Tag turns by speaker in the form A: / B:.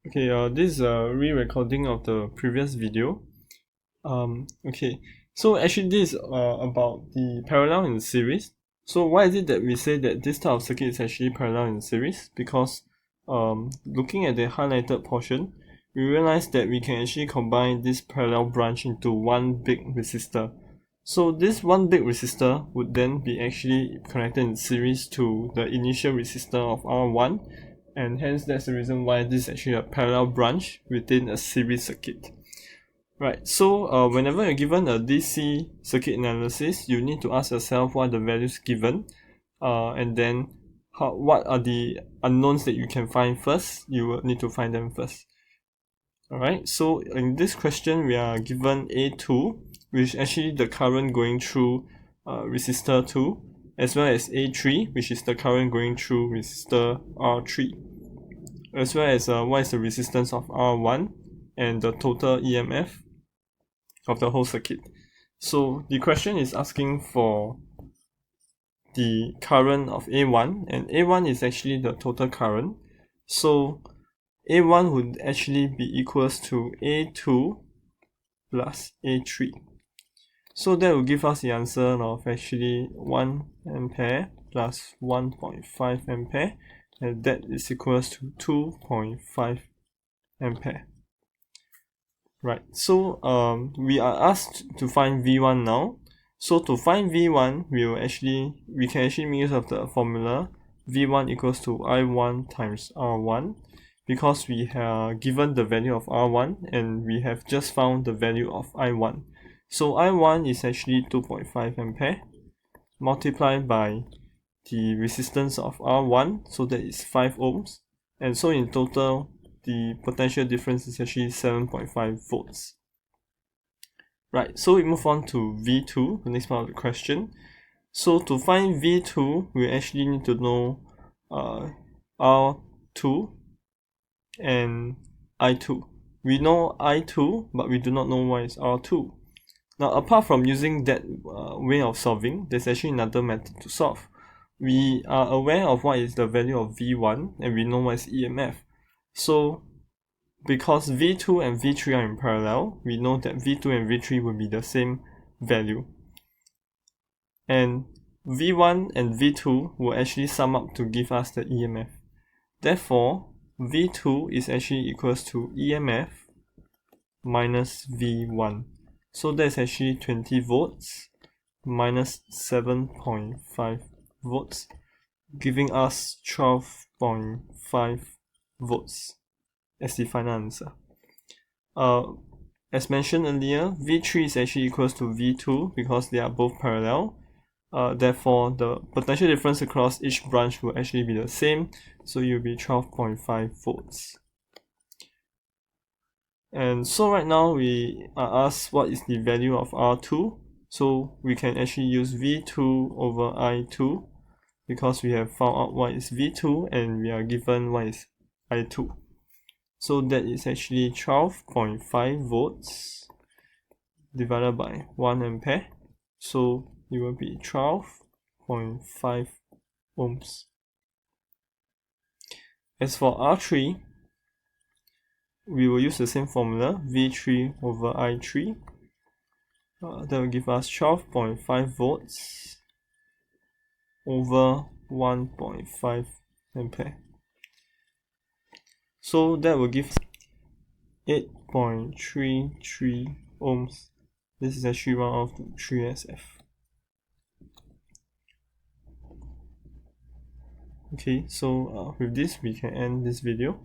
A: Okay, this is a re-recording of the previous video. Okay, so actually this is about the parallel in series. So why is it that we say that this type of circuit is actually parallel in series? Because looking at the highlighted portion, we realize that we can actually combine this parallel branch into one big resistor. So this one big resistor would then be actually connected in series to the initial resistor of R1, and hence that's the reason why this is actually a parallel branch within a series circuit. Right, so whenever you're given a DC circuit analysis, you need to ask yourself what are the values given, and then what are the unknowns that you can find first. You will need to find them first. Alright, so in this question we are given A2, which is actually the current going through resistor 2, as well as A3, which is the current going through resistor R3, as well as what is the resistance of R1 and the total EMF of the whole circuit. So the question is asking for the current of A1, and A1 is actually the total current. So A1 would actually be equals to A2 plus A3. So that will give us the answer of actually 1 ampere plus 1.5 ampere, and that is equals to 2.5 ampere. Right, so we are asked to find V1 now. So to find V1, we can actually make use of the formula V1 equals to I1 times R1, because we have given the value of R1 and we have just found the value of I1. So I1 is actually 2.5 ampere multiplied by the resistance of R1, so that is 5 ohms, and so in total the potential difference is actually 7.5 volts. Right, so we move on to V2, the next part of the question. So to find V2, we actually need to know R2 and I2. We know I2, but we do not know what is R2. Now, apart from using that way of solving, there's actually another method to solve. We are aware of what is the value of V1, and we know what is EMF. So because V2 and V3 are in parallel, we know that V2 and V3 will be the same value. And V1 and V2 will actually sum up to give us the EMF. Therefore, V2 is actually equals to EMF minus V1. So that's actually 20 volts minus 7.5 volts, giving us 12.5 volts as the final answer. As mentioned earlier, V3 is actually equals to V2 because they are both parallel. Therefore, the potential difference across each branch will actually be the same, so it will be 12.5 volts. And so right now we are asked what is the value of R2. So we can actually use V2 over I2 because we have found out what is V2 and we are given what is I2. So that is actually 12.5 volts divided by 1 ampere. So it will be 12.5 ohms. As for R3, we will use the same formula, V3 over I3. That will give us 12.5 volts over 1.5 ampere. So that will give 8.33 ohms. This is actually 1 of 3SF. Okay, so with this we can end this video.